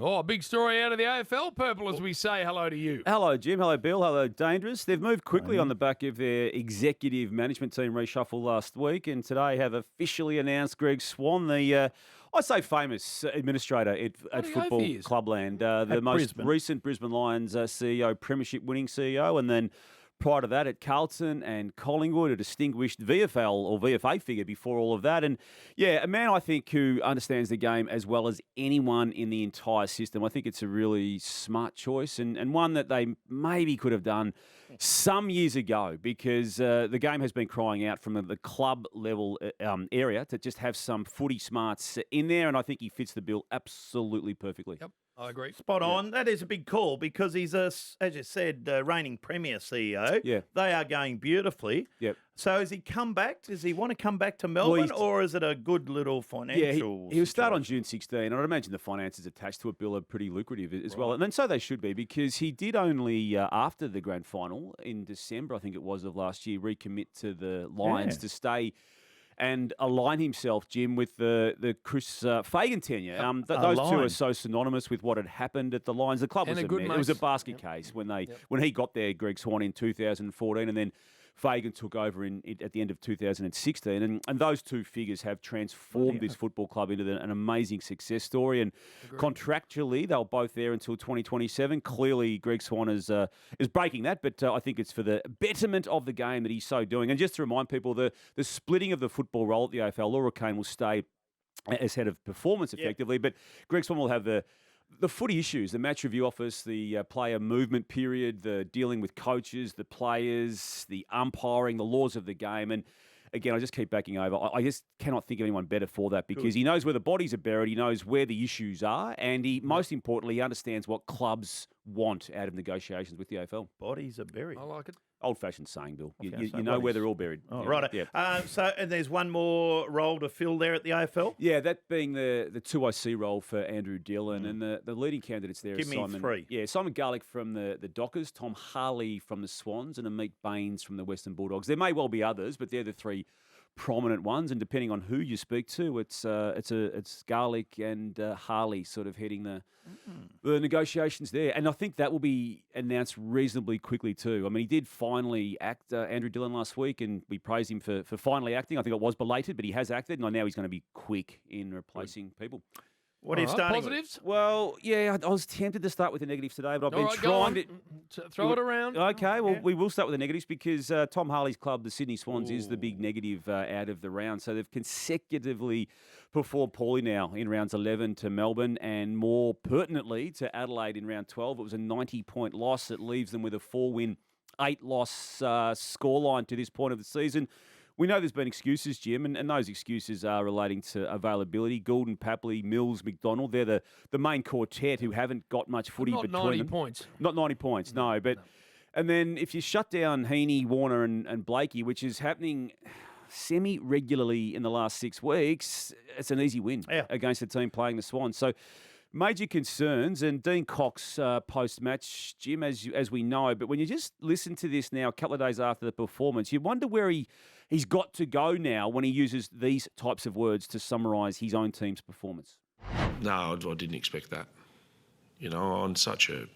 Oh, big story out of the AFL, Purple, as we say hello to you. Hello, Jim. Hello, Bill. Hello, Dangerous. They've moved quickly on the back of their executive management team reshuffle last week, and today have officially announced Greg Swan, the, I say famous administrator at Football Clubland, the most recent Brisbane Lions CEO, premiership winning CEO, and then prior to that at Carlton and Collingwood, a distinguished VFL or VFA figure before all of that. And yeah, a man I think who understands the game as well as anyone in the entire system. I think it's a really smart choice and one that they maybe could have done some years ago, because the game has been crying out from the club level area to just have some footy smarts in there. And I think he fits the bill absolutely perfectly. Yep. I agree. Spot on. That is a big call because he's, as you said, reigning Premier CEO. Yeah. They are going beautifully. Yep. So has he come back? Does he want to come back to Melbourne, or is it a good little financial he'll start on June 16, and I'd imagine the finances attached to it, Bill, are pretty lucrative as well. And then so they should be, because he did only, after the grand final in December, I think it was, of last year, recommit to the Lions to stay and align himself, Jim, with the Chris Fagan tenure. Those two are so synonymous with what had happened at the Lions. The club was a mess. It was a basket case when he got there, Greg Swan, in 2014, and then Fagan took over at the end of 2016. And those two figures have transformed this football club into an amazing success story. And contractually, they're both there until 2027. Clearly, Greg Swan is breaking that, but I think it's for the betterment of the game that he's so doing. And just to remind people, the splitting of the football role at the AFL, Laura Kane will stay as head of performance effectively, but Greg Swan will have the footy issues, the match review office, the player movement period, the dealing with coaches, the players, the umpiring, the laws of the game. And again, I just keep backing over. I just cannot think of anyone better for that, because he knows where the bodies are buried, he knows where the issues are, and he, most importantly, he understands what clubs want out of negotiations with the AFL. Bodies are buried. I like it. Old-fashioned saying, Bill. You know where they're all buried. Oh, right. Yeah. And there's one more role to fill there at the AFL? Yeah, that being the 2IC role for Andrew Dillon. And the leading candidates there Give are Simon. Me three. Yeah, Simon Garlick from the Dockers, Tom Harley from the Swans, and Amit Baines from the Western Bulldogs. There may well be others, but they're the three prominent ones, and depending on who you speak to, it's Garlick and Harley sort of heading the negotiations there, and I think that will be announced reasonably quickly too. I mean, he did finally act, Andrew Dillon, last week, and we praised him for finally acting. I think it was belated, but he has acted, and now he's going to be quick in replacing people. What are you starting positives? with? Well, yeah, I was tempted to start with the negatives today, but I've been trying to throw it around. Okay, well, we will start with the negatives, because Tom Harley's club, the Sydney Swans, is the big negative out of the round. So they've consecutively performed poorly now in rounds 11 to Melbourne, and more pertinently to Adelaide in round 12. It was a 90-point loss. It leaves them with a 4-win, 8-loss scoreline to this point of the season. We know there's been excuses, Jim, and those excuses are relating to availability. Goulden, Papley, Mills, McDonald, they're the main quartet who haven't got much footy between them. Not 90 points. Not 90 points, no. But and then if you shut down Heaney, Warner and Blakey, which is happening semi-regularly in the last 6 weeks, it's an easy win against a team playing the Swans. So major concerns, and Dean Cox post-match, Jim, as we know, but when you just listen to this now, a couple of days after the performance, you wonder where he's got to go now when he uses these types of words to summarise his own team's performance. No, I didn't expect that. You know, on such a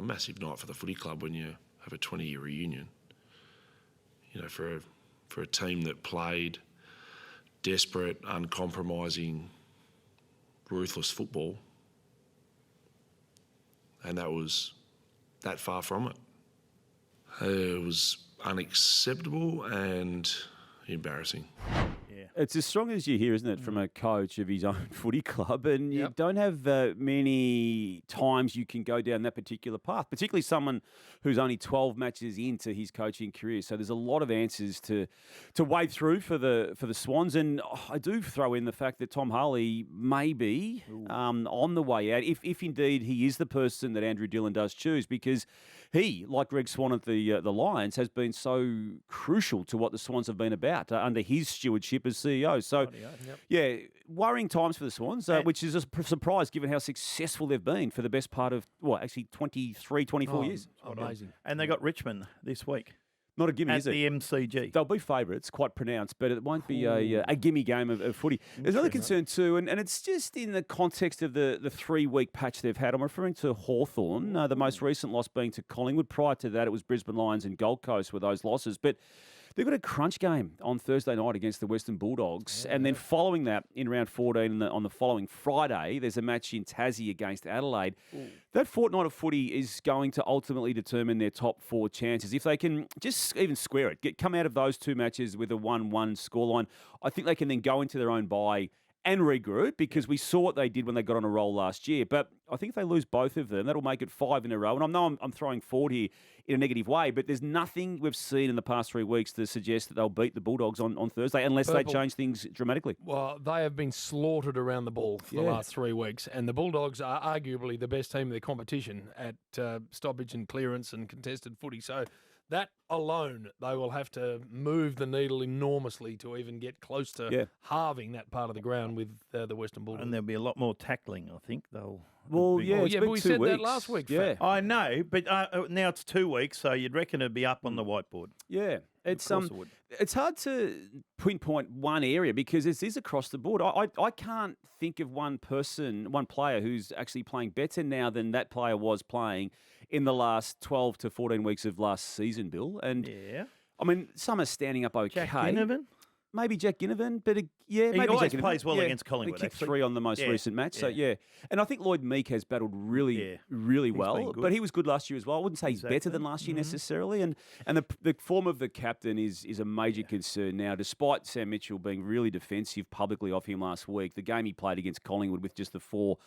massive night for the footy club when you have a 20-year reunion. You know, for a team that played desperate, uncompromising, ruthless football, and that was that far from it. It was unacceptable and embarrassing. It's as strong as you hear, isn't it, from a coach of his own footy club, and you don't have many times you can go down that particular path, particularly someone who's only 12 matches into his coaching career. So there's a lot of answers to wade through for the Swans, and I do throw in the fact that Tom Harley may be on the way out, if indeed he is the person that Andrew Dillon does choose, because he, like Greg Swan at the Lions, has been so crucial to what the Swans have been about under his stewardship as CEO. So, worrying times for the Swans, which is a surprise given how successful they've been for the best part of, 23, 24 years. Amazing. And they got Richmond this week. Not a gimme, at is it? the MCG. They'll be favourites, quite pronounced, but it won't be a gimme game of footy. There's another concern too, and it's just in the context of the 3-week patch they've had. I'm referring to Hawthorn, the most recent loss being to Collingwood. Prior to that, it was Brisbane Lions and Gold Coast with those losses. But they've got a crunch game on Thursday night against the Western Bulldogs. And then following that, in round 14 on the following Friday, there's a match in Tassie against Adelaide. That fortnight of footy is going to ultimately determine their top 4 chances. If they can just even square it, come out of those 2 matches with a 1-1 scoreline, I think they can then go into their own bye and regroup, because we saw what they did when they got on a roll last year. But I think if they lose both of them, that'll make it 5 in a row. And I know I'm throwing forward here in a negative way, but there's nothing we've seen in the past 3 weeks to suggest that they'll beat the Bulldogs on Thursday, unless they change things dramatically. Well, they have been slaughtered around the ball for the last 3 weeks, and the Bulldogs are arguably the best team in their competition at stoppage and clearance and contested footy. So that alone, they will have to move the needle enormously to even get close to halving that part of the ground with the Western Bulldogs. And there'll be a lot more tackling, I think. They'll. Well, be yeah, more. it's but been we 2 said weeks. that last week. Yeah, I know, but now it's 2 weeks, so you'd reckon it'd be up on the whiteboard. Yeah, Of course it would. it's hard to pinpoint one area because it is across the board. I can't think of one player who's actually playing better now than that player was playing in the last 12 to 14 weeks of last season, Bill. And I mean, some are standing up okay. Jack Ginnivan? Maybe Jack Ginnivan, but maybe he always Jack plays well against Collingwood. He kicked actually. 3 on the most recent match, so and I think Lloyd Meek has battled really well, but he was good last year as well. I wouldn't say he's better than last year necessarily, and the form of the captain is a major concern now. Despite Sam Mitchell being really defensive publicly of him last week, the game he played against Collingwood with just the 4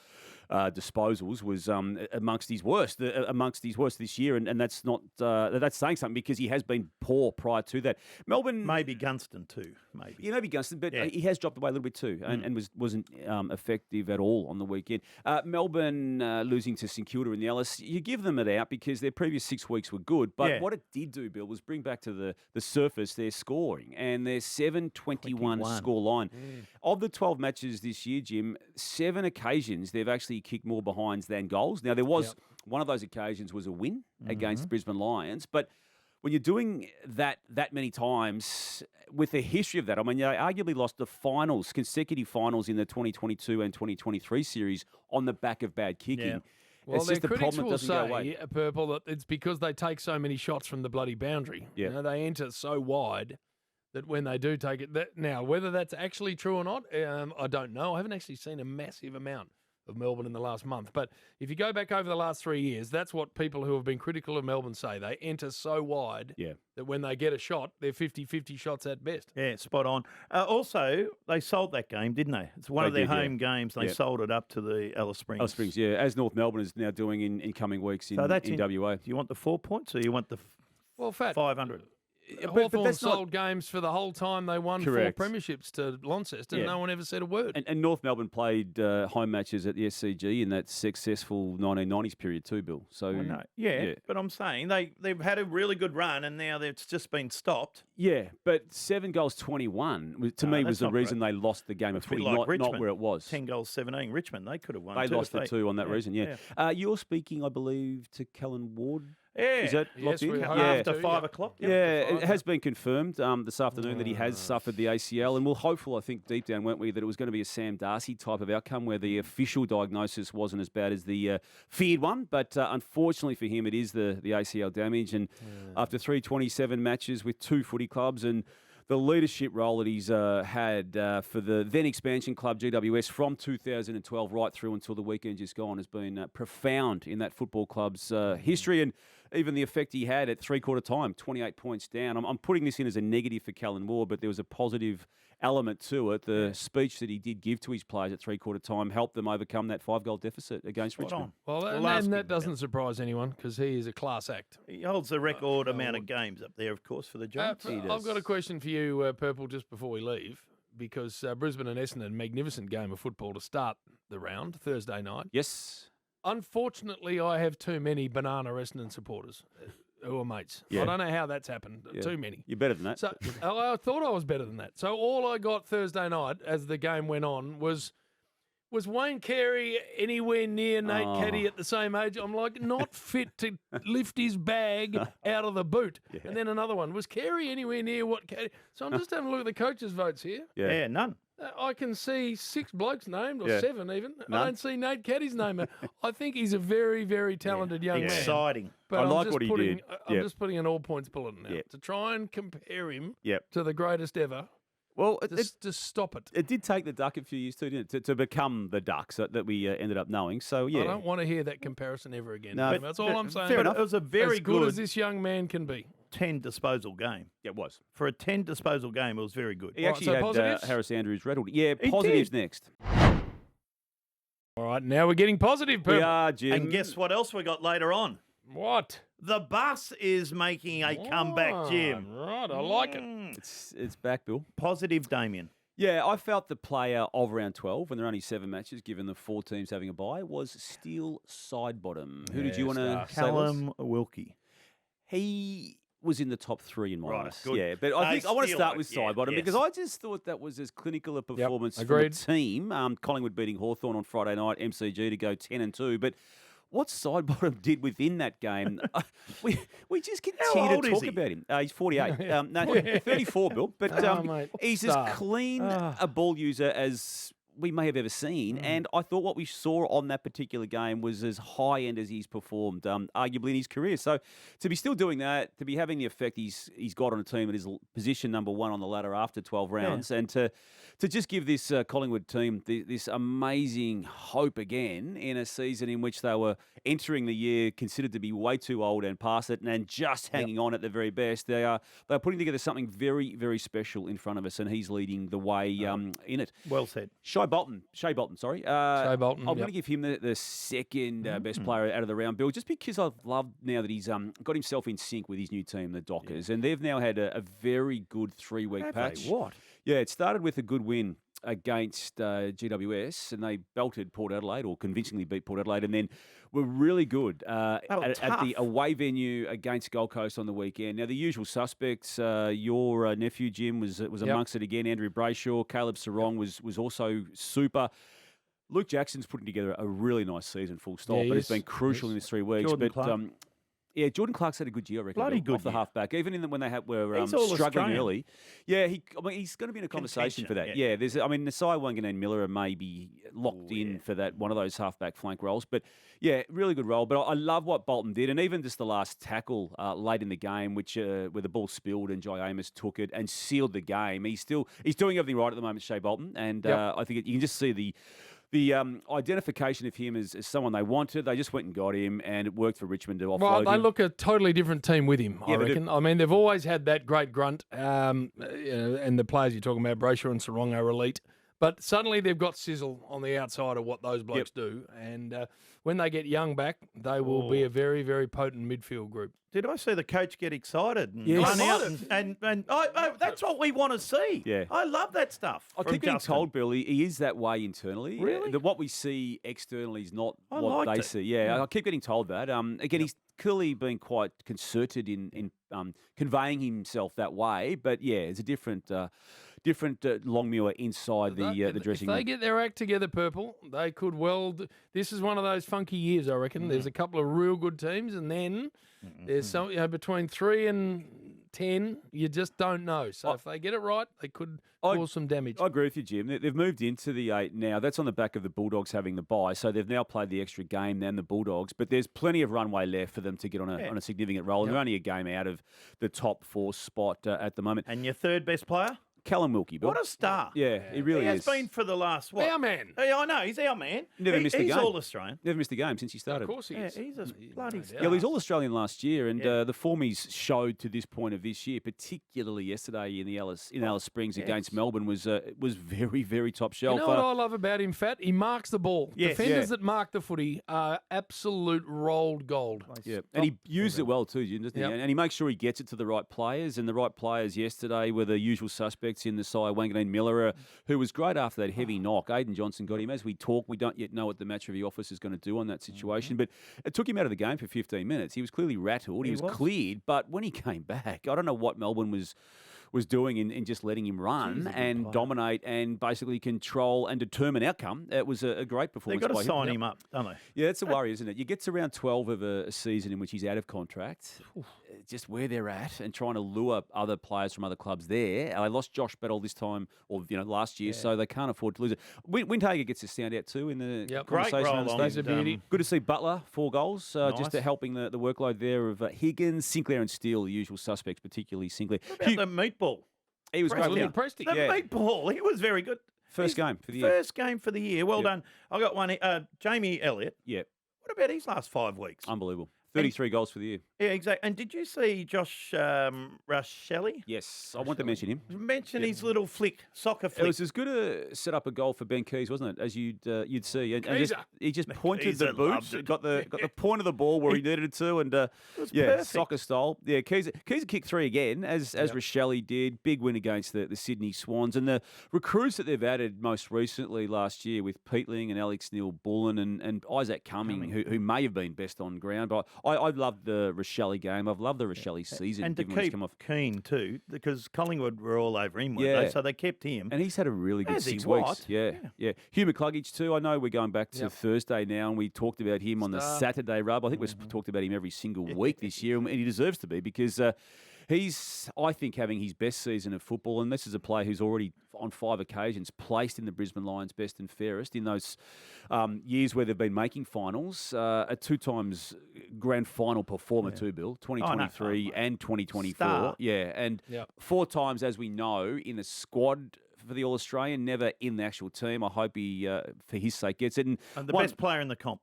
disposals was amongst his worst this year, and that's not that's saying something because he has been poor prior to that. Melbourne, maybe Gunston too. Maybe Gunston, but he has dropped away a little bit too, and wasn't effective at all on the weekend. Melbourne losing to St Kilda in the Ellis, you give them it out because their previous 6 weeks were good, but what it did do, Bill, was bring back to the surface their scoring and their 7-21 score line. Of the 12 matches this year, Jim, 7 occasions they've actually kicked more behinds than goals. Now, there was one of those occasions was a win against Brisbane Lions, but when you're doing that many times with the history of that, I mean, they arguably lost the consecutive finals in the 2022 and 2023 series on the back of bad kicking. Yeah. Well, it's just the critics problem that doesn't go away. Purple, that it's because they take so many shots from the bloody boundary. Yeah. You know, they enter so wide that when they do take it, now whether that's actually true or not, I don't know. I haven't actually seen a massive amount of Melbourne in the last month. But if you go back over the last 3 years, that's what people who have been critical of Melbourne say. They enter so wide that when they get a shot, they're 50-50 shots at best. Yeah, spot on. Also, they sold that game, didn't they? It's one of their home games. They sold it up to the Alice Springs. Alice Springs, yeah, as North Melbourne is now doing in coming weeks in WA. Do you want the 4 points or you want the 500? Hawthorn that's sold games for the whole time they won 4 premierships to Launceston. No one ever said a word. And North Melbourne played home matches at the SCG in that successful 1990s period too, Bill. So but I'm saying they've had a really good run and now it's just been stopped. Yeah, but 7 goals 21 to me was the reason they lost the game of footy, not where it was. 10 goals 17. Richmond, they could have won. They lost the 2 on that reason. You're speaking, I believe, to Callan Ward. Yeah. Is that locked in? After 5 o'clock. It has been confirmed this afternoon that he has suffered the ACL, and we're hopeful, I think, deep down, weren't we, that it was going to be a Sam Darcy type of outcome where the official diagnosis wasn't as bad as the feared one, but unfortunately for him, it is the ACL damage, and after 327 matches with 2 footy clubs and the leadership role that he's had for the then expansion club GWS from 2012 right through until the weekend just gone has been profound in that football club's history, and even the effect he had at three-quarter time, 28 points down. I'm putting this in as a negative for Callan Ward, but there was a positive element to it. The speech that he did give to his players at three-quarter time helped them overcome that 5-goal deficit against Richmond. Well, and that doesn't surprise anyone because he is a class act. He holds the record amount of games up there, of course, for the Giants. I've got a question for you, Purple, just before we leave, because Brisbane and Essendon, magnificent game of football to start the round, Thursday night. Yes. Unfortunately, I have too many banana Essendon supporters who are mates. I don't know how that's happened. Too many. You're better than that. So I thought I was better than that. So all I got Thursday night as the game went on was Was Wayne Carey anywhere near Nate Caddy at the same age? I'm like, not fit to lift his bag out of the boot. Yeah. And then another one. Was Carey anywhere near what Caddy? So I'm just having a look at the coaches' votes here. Yeah, none. I can see 6 blokes named, or Yeah. 7 even. None. I don't see Nate Caddy's name. I think he's a very, very talented young man. Exciting. But I I'm like just what he putting, did. I'm Yep. just putting an all-points bulletin out Yep. to try and compare him Yep. to the greatest ever. Well, Just stop it. it did take the Duck a few years too, didn't it, to become the Ducks that we ended up knowing. So, yeah. I don't want to hear that comparison ever again. No, That's all I'm saying. Fair But enough. It was a very as good good as this young man can be. 10 disposal game. Yeah, it was. For a 10 disposal game, it was very good. He Right, actually so had positives? Harris Andrews rattled. Yeah, He positives did. next. All right, now we're getting positive, We Purple. are, Jim. And guess what else we got later on? What? The bus is making a comeback, Jim. Right, I like it. It's back, Bill. Positive, Damien. Yeah, I felt the player of round 12, when there are only 7 matches, given the 4 teams having a bye, was still Sidebottom. Who did you want to say was? Callan Wilkie. He was in the top 3 in my Right, list. good. Yeah, but I think I want to Steele, start with yeah, Sidebottom yes. because I just thought that was as clinical a performance from agreed. the team. Collingwood beating Hawthorn on Friday night, MCG to go 10-2, but what Sidebottom did within that game, we just continue old to is talk he? about him. He's 48. No, 34, Bill. But mate, he's star. as clean a ball user as we may have ever seen. And I thought what we saw on that particular game was as high-end as he's performed, arguably in his career. So to be still doing that, to be having the effect he's got on a team that is position number 1 on the ladder after 12 rounds, and to just give this Collingwood team this amazing hope again in a season in which they were entering the year considered to be way too old and past it and just hanging on at the very best. They're putting together something very, very special in front of us, and he's leading the way in it. Well said. Shea Bolton, Shea Bolton, I'm going yep. to give him the second best player out of the round, Bill, just because I've loved now that he's got himself in sync with his new team, the Dockers, and they've now had a very good 3-week patch. What? Yeah, it started with a good win against GWS, and they belted Port Adelaide, or convincingly beat Port Adelaide, and then were really good at the away venue against Gold Coast on the weekend. Now, the usual suspects, your nephew, Jim, was amongst it again. Andrew Brayshaw, Caleb Sarong was also super. Luke Jackson's putting together a really nice season, full stop, but it's been crucial in this 3 weeks. Jordan but Clark. yeah, Jordan Clark's had a good year, I reckon. Bloody Bill, good off the year. halfback, even when they were He's all struggling Australian. early. Yeah, he's going to be in a conversation for that. Contention, Yeah, there's Nasai Wangan and Miller may be locked in for that one of those halfback flank roles, but yeah, really good role. But I love what Bolton did, and even just the last tackle late in the game, which where the ball spilled and Jai Amos took it and sealed the game. He's doing everything right at the moment, Shea Bolton, and I think you can just see the identification of him as someone they wanted. They just went and got him, and it worked for Richmond to offload Well, they him. look a totally different team with him, I Yeah, they do. reckon. I mean, they've always had that great grunt, and the players you're talking about, Brayshaw and Sarong, are elite. But suddenly they've got sizzle on the outside of what those blokes do. And when they get Young back, they will be a very, very potent midfield group. Did I see the coach get excited and Yes. run out and that's what we want to see. Yeah. I love that stuff. I from keep getting Justin. told, Bill, he is that way internally. Really? That what we see externally is not I what liked they it. see. Yeah, I keep getting told that. Again, he's clearly been quite concerted in conveying himself that way. But yeah, it's a different Longmuir inside the dressing If they room. get their act together, Purple, they could well. This is one of those funky years, I reckon. There's a couple of real good teams, and then there's some between 3 and 10. You just don't know. So if they get it right, they could cause some damage. I agree with you, Jim. They've moved into the 8 now. That's on the back of the Bulldogs having the bye, so they've now played the extra game than the Bulldogs. But there's plenty of runway left for them to get on a significant roll. And they're only a game out of the top 4 spot at the moment. And your third best player? Callan Wilkie, Bill. What a star. Yeah, he really He has is. been for the last, what? Our man. Hey, I know, he's our man. Never missed a He's game. all Australian. Never missed a game since he started. Of course he Yeah, is. he's a bloody star. Yeah, well, he's All-Australian last year, and the form he's showed to this point of this year, particularly yesterday in Alice Springs against Melbourne, was very, very top You shelf. know what I love about him, Fat? He marks the ball. Yes. Defenders that mark the footy are absolute rolled gold. Yeah, and he used it well too, Jim, doesn't he? Yep. And he makes sure he gets it to the right players, and the right players yesterday were the usual suspects in the side. Wanganeen Miller, who was great after that heavy knock. Aidan Johnson got him. As we talk, we don't yet know what the match review office is going to do on that situation, but it took him out of the game for 15 minutes. He was clearly rattled. He was cleared, but when he came back, I don't know what Melbourne was was doing in just letting him run and dominate and basically control and determine outcome. It was a great performance. They've got to by sign him. him up, don't they? Yeah, it's a worry, isn't it? You get to round 12 of a season in which he's out of contract, just where they're at and trying to lure other players from other clubs there. They lost Josh Battle this time, or last year, so they can't afford to lose it. Windhager gets a standout too in the conversation. Great role on He's a beauty. Good to see Butler, 4 goals, Nice. just helping the workload there of Higgins, Sinclair and Steele, the usual suspects, particularly Sinclair. What about the meatball? He was great. Absolutely pressed it. The meatball, he was very good. First game for the year. First game for the year. Well done. I got one. Jamie Elliott. Yeah, What about his last 5 weeks? unbelievable. 33 goals for the year. Yeah, exactly. And did you see Josh Rushelli? Yes, I want to mention him. Mention his little soccer It flick. was as good a set up a goal for Ben Keys, wasn't it, as you'd see. And he just pointed Keeser the boot, loved it. got the point of the ball where he needed it to, and perfect. soccer style. Yeah, Keys kicked 3 again, as Rochelle did. Big win against the Sydney Swans, and the recruits that they've added most recently last year with Peatling and Alex Neil-Bullen and Isaac Cumming, who may have been best on ground, but I've loved the Rochelle game. I've loved the Rochelle season. And to given when he's keep come off. Keen too, because Collingwood were all over him, weren't Yeah. they? So they kept him. And he's had a really good As he 6 weeks. was. Yeah. Hugh McCluggage too. I know we're going back to Thursday now, and we talked about him on the Saturday rub. I think we've talked about him every single week this year, and he deserves to be because he's, I think, having his best season of football. And this is a player who's already on 5 occasions placed in the Brisbane Lions best and fairest in those years where they've been making finals. A 2 times grand final performer too, Bill, 2023 and 2024. Star. Yeah, and 4 times, as we know, in the squad for the All-Australian, never in the actual team. I hope he, for his sake, gets it. And the best player in the comp.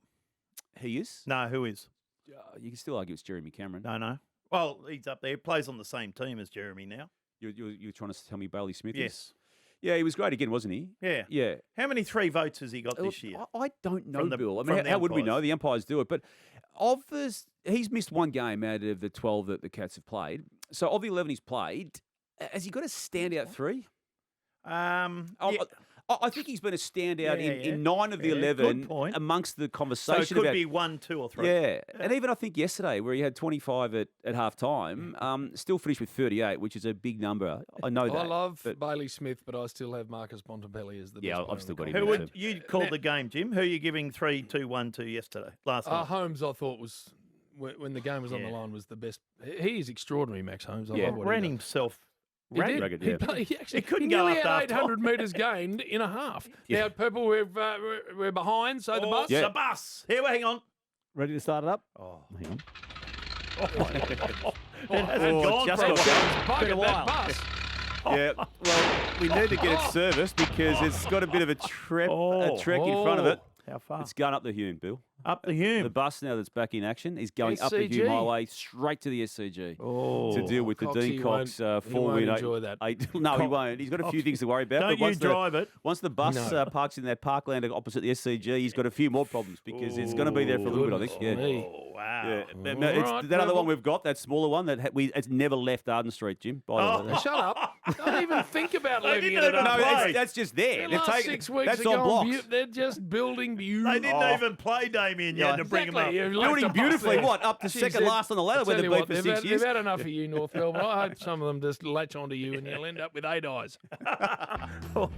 he is? No, who is? You can still argue it's Jeremy Cameron. No. Well, he's up there. He plays on the same team as Jeremy now. You're trying to tell me Bailey Smith is? Yes. Yeah, he was great again, wasn't he? Yeah. Yeah. How many 3 votes has he got this year? I don't know, From the- Bill. I from mean, the how would we umpires? know? The umpires do it. But he's missed 1 game out of the 12 that the Cats have played. So of the 11 he's played, has he got a standout 3? I think he's been a standout in 9 of the 11 good point. amongst the So conversation it could about be 1, 2 or 3. Yeah. And even I think yesterday where he had 25 at half time, still finished with 38, which is a big number. I know that. I love but Bailey Smith, but I still have Marcus Bontempelli as the best player I've still got in him. Who the would you called the game, Jim? Who are you giving 3, 2, 1 to yesterday? Last night. Holmes, I thought, was when the game was on the line, was the best. He is extraordinary, Max Holmes. I love what ran he does. himself. He did. Ragged, He yeah. played- he actually couldn't he go nearly after had half-time. 800 metres gained in a half. Now, Purple, we're behind, so the bus. The bus. Here, hang on. Ready to start it up? Oh, Hang on. it hasn't gone just for a got- while. Buggered a while. that bus. Yeah, well, we need to get it serviced because it's got a bit of a trek in front of it. How far? It's going up the Hume, Bill. Up the The Hume. bus now that's back in action is going up the SCG. Hume Highway straight to the SCG to deal with the Coxie Dean Cox won't- he 4 won't win. enjoy that. No, he won't. He's got a few things to worry about. Don't but you once drive it. Once the bus No. parks in that parkland opposite the SCG, he's got a few more problems because it's going to be there for a little bit, I think. Yeah. Me. Oh, wow. Yeah. All It's right, that other one Purple. we've got, that smaller one, it's never left Arden Street, Jim. By the way. Shut up. Don't even think about They leaving didn't it even up. No, play. that's just there. The last 6 weeks that's ago, on blocks. they're just building beautiful. They didn't even play Damien. You had to bring him up. Building beautifully, what, up to second last on the ladder where they've been for 6 years? They've had enough of you, North Melbourne. I hope some of them just latch onto you and you'll end up with 8 eyes.